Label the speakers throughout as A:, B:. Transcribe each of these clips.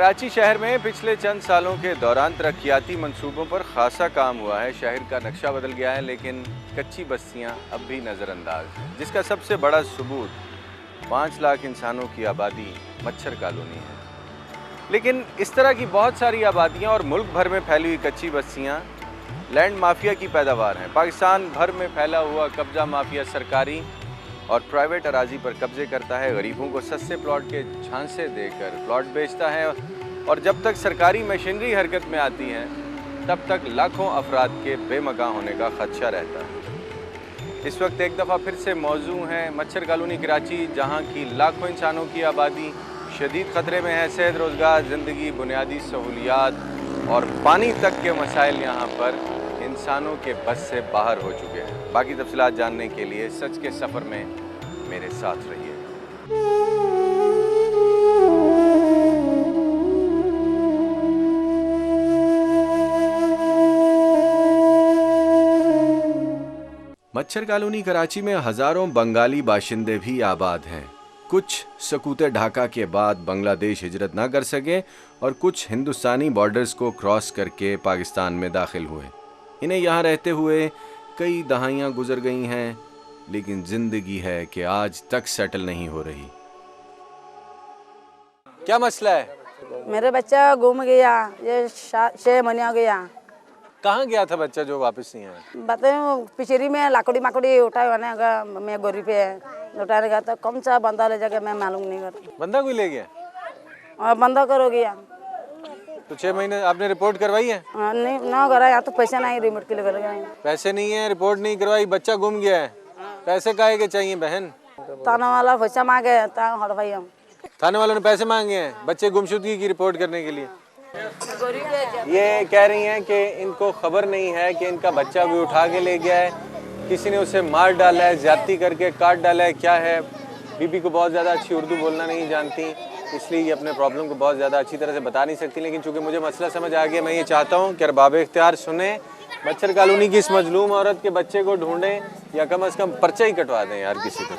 A: कराची शहर में पिछले चंद सालों के दौरान तरक्याती मंसूबों पर खासा काम हुआ है। शहर का नक्शा बदल गया है, लेकिन कच्ची बस्तियां अब भी नज़रअंदाज हैं, जिसका सबसे बड़ा सबूत 5 लाख इंसानों की आबादी मच्छर कॉलोनी है। लेकिन इस तरह की बहुत सारी आबादियां और मुल्क भर में फैली हुई कच्ची बस्तियां लैंड माफिया की पैदावार हैं। पाकिस्तान भर में फैला हुआ कब्जा माफिया सरकारी और प्राइवेट अराजी पर कब्जे करता है, गरीबों को सस्ते प्लॉट के झांसे देकर प्लॉट बेचता है और जब तक सरकारी मशीनरी हरकत में आती है तब तक लाखों अफराद के बेमकान होने का खदशा रहता है। इस वक्त एक दफ़ा फिर से मौजू है मच्छर कॉलोनी कराची, जहां की लाखों इंसानों की आबादी शदीद ख़तरे में है। सेहत, रोज़गार, ज़िंदगी, बुनियादी सहूलियात और पानी तक के मसाइल यहाँ पर इंसानों के बस से बाहर हो चुके हैं। बाकी तफसीलात जानने के लिए सच के सफ़र में मेरे साथ रहिए। मच्छर कॉलोनी कराची में हज़ारों बंगाली बाशिंदे भी आबाद हैं। कुछ सकूते ढाका के बाद बांग्लादेश हिजरत ना कर सके और कुछ हिंदुस्तानी बॉर्डर्स को क्रॉस करके पाकिस्तान में दाखिल हुए। इन्हें यहाँ रहते हुए कई दहाइयाँ गुजर गई हैं, लेकिन जिंदगी है कि आज तक सेटल नहीं हो रही। क्या मसला है?
B: मेरे बच्चा गुम गया, ये 6 महीने हो गया।
A: कहाँ गया था बच्चा जो वापस नहीं आया?
B: बताओ, पिछड़ी में लाकड़ी माकड़ी उठाए मैं गोरी पे उठाने गया तो कौन सा बंदा ले जाके मैं मालूम नहीं करता।
A: बंदा कोई ले गया?
B: और बंदा करो गया
A: तो 6 महीने आपने रिपोर्ट करवाई है?
B: नहीं ना करा, यहाँ तो पैसा नहीं, रिमोट के लिए कर गए।
A: पैसे नहीं है, रिपोर्ट नहीं करवाई, बच्चा गुम गया है, पैसे काहे के चाहिए बहन?
B: थाना वाला पैसा मांगे हर भाई हम
A: थाने वालों ने पैसे मांगे हैं बच्चे गुमशुदगी की रिपोर्ट करने के लिए। ये कह रही हैं कि इनको खबर नहीं है कि इनका बच्चा भी उठा के ले गया है, किसी ने उसे मार डाला है, ज्यादती करके काट डाला है। क्या है, बीबी को बहुत ज़्यादा अच्छी उर्दू बोलना नहीं जानती, इसलिए ये अपने प्रॉब्लम को बहुत ज़्यादा अच्छी तरह से बता नहीं सकती। लेकिन चूंकि मुझे मसला समझ आ गया, मैं ये चाहता हूँ कि अरबाब इख्तियार सुने, मच्छर कॉलोनी की इस मजलूम औरत के बच्चे को ढूंढें या कम अज़ कम पर्चा ही कटवा दें यार किसी को।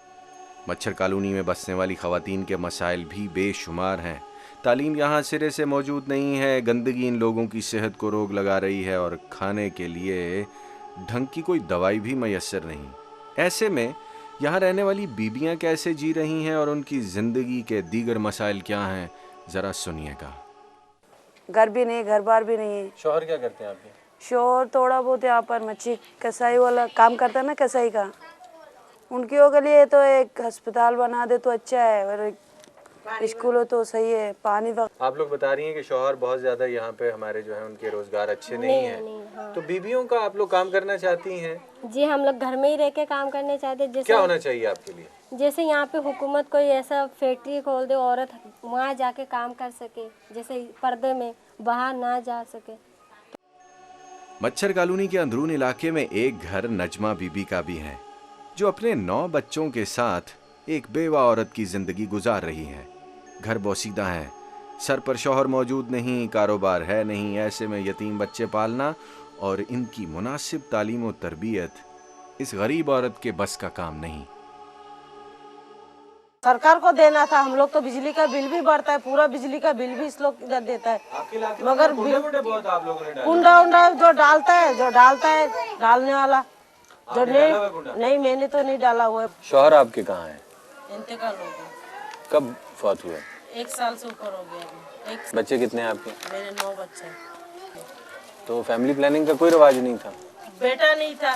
A: मच्छर कॉलोनी में बसने वाली ख़वातीन के मसाइल भी बेशुमार हैं। तालीम यहाँ सिरे से मौजूद नहीं है, गंदगी इन लोगों की सेहत को रोग लगा रही है और खाने के लिए ढंग की कोई दवाई भी मैसर नहीं। ऐसे में यहाँ रहने वाली बीबियाँ कैसे जी रही हैं और उनकी ज़िंदगी के दीगर मसाइल क्या हैं, ज़रा सुनिएगा।
B: घर भी नहीं, घर बार भी नहीं।
A: शौहर क्या करते हैं आपके?
B: शोर थोड़ा बहुत यहाँ पर मच्छी कसाई वाला काम करता है ना, कसाई का। उनकी के लिए तो एक अस्पताल बना दे तो अच्छा है, और स्कूल हो तो सही है। पानी वक्त
A: आप लोग बता रही हैं कि शौहर बहुत ज़्यादा यहाँ पे हमारे जो है उनके रोज़गार अच्छे नहीं हैं।
C: हाँ।
A: तो बीबियों का आप लोग काम करना चाहती हैं?
C: जी, हम लोग घर में ही रह के काम करने चाहते हैं। जैसे
A: क्या होना चाहिए आपके लिए?
C: जैसे यहाँ पे हुकूमत कोई ऐसा फैक्ट्री खोल दे, औरत वहाँ जाके काम कर सके, जैसे पर्दे में बाहर ना जा सके।
A: मच्छर कॉलोनी के अंदरून इलाके में एक घर नजमा बीबी का भी है, जो अपने 9 बच्चों के साथ एक बेवा औरत की जिंदगी गुजार रही है। घर बोसीदा है, सर पर शौहर मौजूद नहीं, कारोबार है नहीं। ऐसे में यतीम बच्चे पालना और इनकी मुनासिब तालीम और तरबियत इस गरीब औरत के बस का काम नहीं।
D: सरकार को देना था, हम लोग तो बिजली का बिल भी बढ़ता है, पूरा बिजली का बिल भी इस लोग इधर देता है। मगर कुंडा उंडा जो डालता है डालने वाला जो नहीं मैंने तो नहीं डाला हुआ है।
A: शौहर आपके कहाँ है?
D: इंतकाल हो गया।
A: कब फौत हुए?
D: 1 साल से ऊपर हो गया।
A: बच्चे कितने हैं आपके?
D: मेरे 9 बच्चे।
A: तो फैमिली प्लानिंग का कोई रिवाज नहीं था?
D: बेटा नहीं था,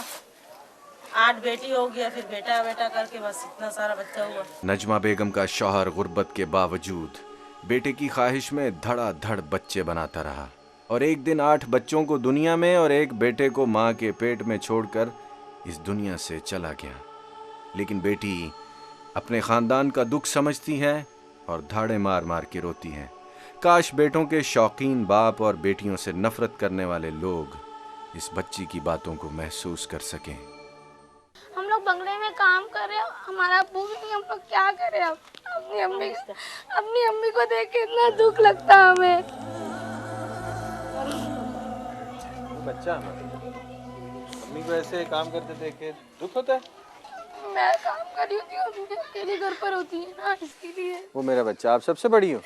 D: 8 बेटी हो गया, फिर बेटा करके बस इतना सारा बच्चा हुआ।
A: नजमा बेगम का शौहर गुर्बत के बावजूद बेटे की ख्वाहिश में धड़ाधड़ बच्चे बनाता रहा और एक दिन 8 बच्चों को दुनिया में और एक बेटे को माँ के पेट में छोड़कर इस दुनिया से चला गया। लेकिन बेटी अपने खानदान का दुख समझती है और धाड़े मार मार के रोती हैं। काश बेटों के शौकीन बाप और बेटियों से नफरत करने वाले लोग इस बच्ची की बातों को महसूस कर सकें।
E: हम लोग बंगले में काम कर रहे हैं, हमारा अब्बू भी नहीं, हम लोग क्या करें अब? अपनी अम्मी को देख के इतना दुख लगता है हमें।
A: बच्चा अम्मी को ऐसे काम करते देख के दुख होता है।
E: मैं काम कर रही होती हूँ, अकेले घर पर होती है ना, इसके लिए।
A: वो मेरा बच्चा, आप सबसे बड़ी हो?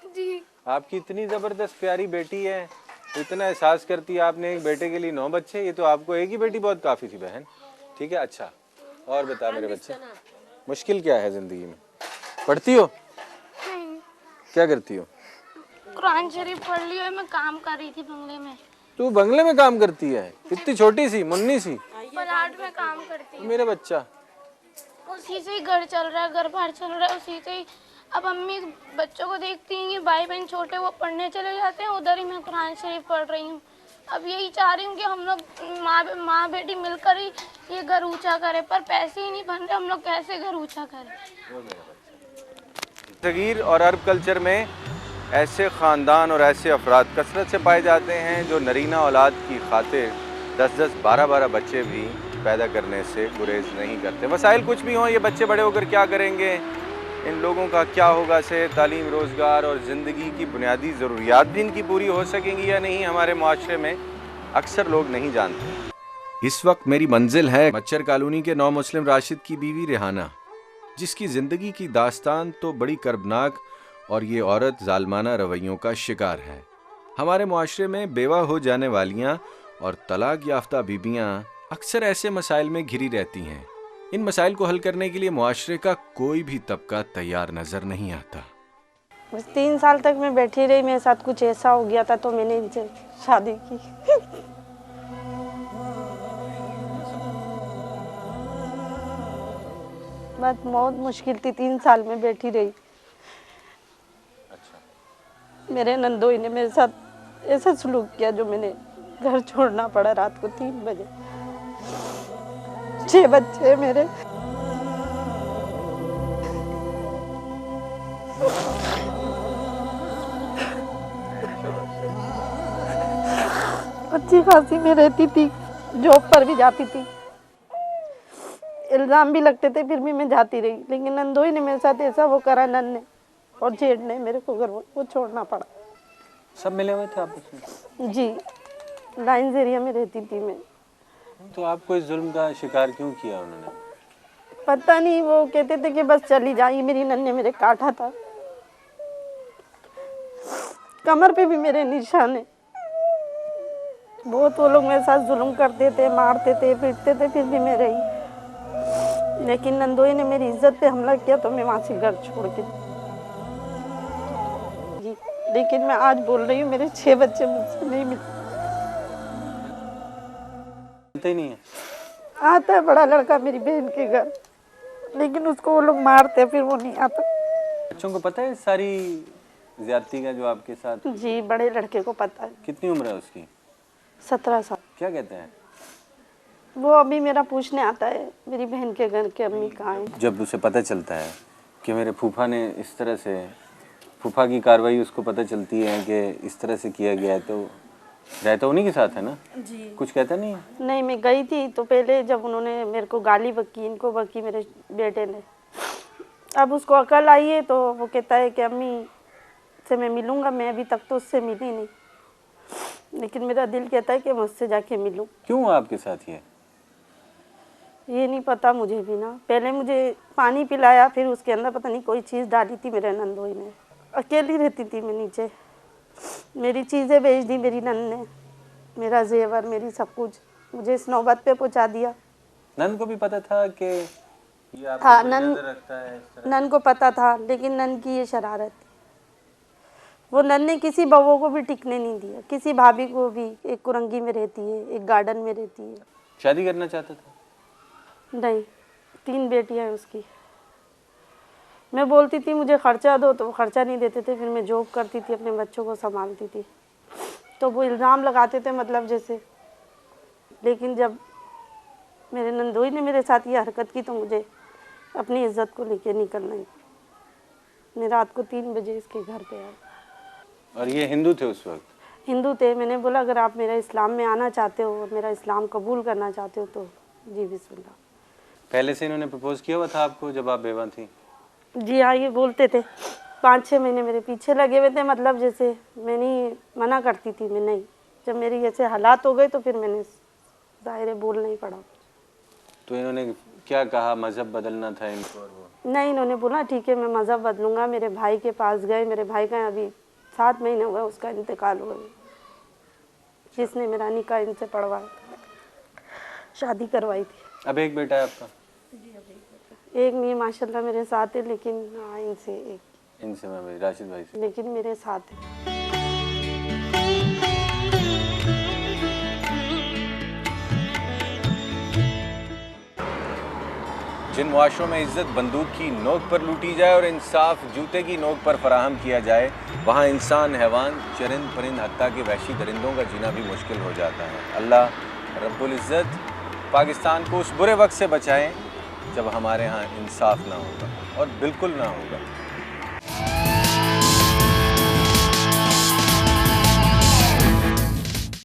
E: जी।
A: आपकी इतनी ज़बरदस्त प्यारी बेटी है, इतना एहसास करती है आपने एक बेटे के लिए 9 बच्चे, ये तो आपको एक ही बेटी बहुत काफ़ी थी बहन। ठीक है, अच्छा और बता मेरे बच्चे, मुश्किल क्या है ज़िंदगी में? पढ़ती हो?
E: नहीं,
A: क्या करती हो?
E: कुरान शरीफ पढ़ ली और मैं काम कर रही थी बंगले में।
A: तू बंगले में काम करती है? इतनी छोटी सी मुन्नी सी?
E: प्लाट में काम करती हूँ,
A: मेरा बच्चा
E: उसी से ही घर चल रहा है, घर बाहर चल रहा है उसी से ही। अब अम्मी बच्चों को देखती हैं, भाई बहन छोटे वो पढ़ने चले जाते हैं, उधर ही मैं कुरान शरीफ पढ़ रही हूँ। अब यही चाह रही हूँ कि हम लोग माँ बेटी मिलकर ही ये घर ऊंचा करें, पर पैसे ही नहीं बन रहे, हम लोग कैसे घर ऊंचा करें।
A: सगीर और अरब कल्चर में ऐसे ख़ानदान और ऐसे अफराद कसरत से पाए जाते हैं जो नरीना औलाद की खातिर 10-10, 12-12 बच्चे भी पैदा करने से गुरेज नहीं करते। वसाइल कुछ भी हों, ये बच्चे बड़े होकर क्या करेंगे, इन लोगों का क्या होगा, सेहत, तालीम, रोज़गार और ज़िंदगी की बुनियादी ज़रूरियात भी इनकी पूरी हो सकेंगी या नहीं, हमारे माशरे में अक्सर लोग नहीं जानते। इस वक्त मेरी मंजिल है मच्छर कॉलोनी के नौ मुस्लिम राशिद की बीवी रेहाना, जिसकी ज़िंदगी की दास्तान तो बड़ी कर्बनाक और ये औरत जालमाना रवैयों का शिकार है। हमारे मुआशरे में बेवा हो जाने वालियाँ और तलाक याफ्ता बीबियाँ अक्सर ऐसे मसाइल में घिरी रहती हैं। इन मसाइल को हल करने के लिए मुआशरे का कोई भी तबका तैयार नजर नहीं आता।
B: बस 3 साल तक मैं बैठी रही, मेरे साथ कुछ ऐसा हो गया था तो मैंने इनसे शादी की। बस बहुत मुश्किल थी, 3 साल में बैठी रही। मेरे नंदोई ने मेरे साथ ऐसा सलूक किया जो मैंने घर छोड़ना पड़ा रात को 3 बजे। 6 बच्चे हैं मेरे। अच्छी खासी में रहती थी, जॉब पर भी जाती थी, इल्जाम भी लगते थे, फिर भी मैं जाती रही। लेकिन नंदोई ने मेरे साथ ऐसा वो करा, नन ने और जेठ ने, मेरे को घर वो छोड़ना पड़ा।
A: सब मिले हुए थे आपस में?
B: जी, लाइन्स एरिया में रहती थी मैं।
A: तो आपको इस जुल्म का शिकार क्यों किया उन्होंने?
B: पता नहीं, वो कहते थे कि बस चली जाइए। मेरी नन ने मेरे काटा था, कमर पे भी मेरे निशान है। बहुत वो लोग मेरे साथ जुल्म करते थे, मारते थे, पीटते थे, फिर भी मैं रही। लेकिन नंदोई ने मेरी इज्जत पे हमला किया तो मैं वहाँ से घर छोड़ के जी। लेकिन मैं आज बोल रही हूँ, मेरे 6 बच्चे मुझसे नहीं मिलते।
A: ही नहीं है।
B: आता है बड़ा लड़का मेरी बहन के घर, लेकिन उसको वो लोग मारते हैं, फिर वो नहीं आता।
A: बच्चों को पता है सारी ज्यादती का जो आपके साथ?
B: जी, बड़े लड़के को पता है।
A: कितनी उम्र है उसकी?
B: 17 साल।
A: क्या कहते हैं?
B: वो अभी मेरा पूछने आता है मेरी बहन के घर के अम्मी कहाँ हैं।
A: जब उसे पता चलता है कि मेरे फूफा ने इस तरह से, फूफा की कार्रवाई उसको पता चलती है कि इस तरह से किया गया है, तो रहता उन्हीं के साथ है ना? जी। कुछ कहता नहीं है?
B: नहीं, मैं गई थी तो पहले जब उन्होंने मेरे को गाली बकी, इनको बकी मेरे बेटे ने, अब उसको अकल आई है तो वो कहता है कि अम्मी से मैं मिलूंगा। मैं अभी तक तो उससे मिली नहीं, लेकिन मेरा दिल कहता है कि मैं उससे जाके मिलूं।
A: क्यों आपके साथ
B: ये नहीं पता मुझे भी ना। पहले मुझे पानी पिलाया, फिर उसके अंदर पता नहीं कोई चीज़ डाली थी मेरे नंदोई ने। अकेली रहती थी मैं नीचे, मेरी चीज़ें बेच दी मेरी नन ने, मेरा जेवर, मेरी सब कुछ मुझे इस नौबत पे पहुंचा दिया।
A: नन को भी पता था कि ये आपको
B: हाँ,
A: रखता है इस तरह?
B: नन को पता था, लेकिन नन की ये शरारत थी। वो नन ने किसी बहू को भी टिकने नहीं दिया, किसी भाभी को भी। एक कुरंगी में रहती है, एक गार्डन में रहती है।
A: शादी करना चाहता था?
B: नहीं, 3 बेटियां हैं उसकी। मैं बोलती थी मुझे खर्चा दो तो वो खर्चा नहीं देते थे। फिर मैं जॉब करती थी, अपने बच्चों को संभालती थी, तो वो इल्ज़ाम लगाते थे मतलब जैसे। लेकिन जब मेरे नंदोई ने मेरे साथ ये हरकत की तो मुझे अपनी इज्जत को लेके निकलना ही। मैं रात को 3 बजे इसके घर पे आई।
A: और ये हिंदू थे उस वक्त?
B: हिंदू थे। मैंने बोला अगर आप मेरा इस्लाम में आना चाहते हो और मेरा इस्लाम कबूल करना चाहते हो तो जी बिस्मिल्लाह।
A: पहले से इन्होंने प्रपोज किया हुआ था आपको जब आप बेवा थी?
B: जी हाँ, ये बोलते थे। 5-6 महीने मेरे पीछे लगे हुए थे, मतलब जैसे मैं नहीं मना करती थी, मैं नहीं। जब मेरी ऐसे हालात हो गए तो फिर मैंने ज़ाहिर है बोलना ही पड़ा।
A: तो इन्होंने क्या कहा, मज़हब बदलना था इनको? और वो
B: नहीं, इन्होंने बोला ठीक है मैं मज़हब बदलूंगा। मेरे भाई के पास गए, मेरे भाई का अभी 7 महीने हुआ उसका इंतकाल हुआ, जिसने मेरा निकाह इनसे पढ़वाया, शादी करवाई थी।
A: अब एक बेटा है आपका?
B: एक नहीं माशाल्लाह मेरे साथ है, लेकिन हाँ इनसे एक,
A: इनसे मैं राशिद भाई से।
B: लेकिन मेरे साथ है।
A: जिन मुआशरों में इज्जत बंदूक की नोक पर लूटी जाए और इंसाफ जूते की नोक पर फराहम किया जाए, वहाँ इंसान, हैवान, चरिंद परिंद, हत्ता के वहशी दरिंदों का जीना भी मुश्किल हो जाता है। अल्लाह रब्बुल इज़्ज़त पाकिस्तान को उस बुरे वक्त से बचाएं जब हमारे यहाँ इंसाफ ना होगा, और बिल्कुल ना होगा।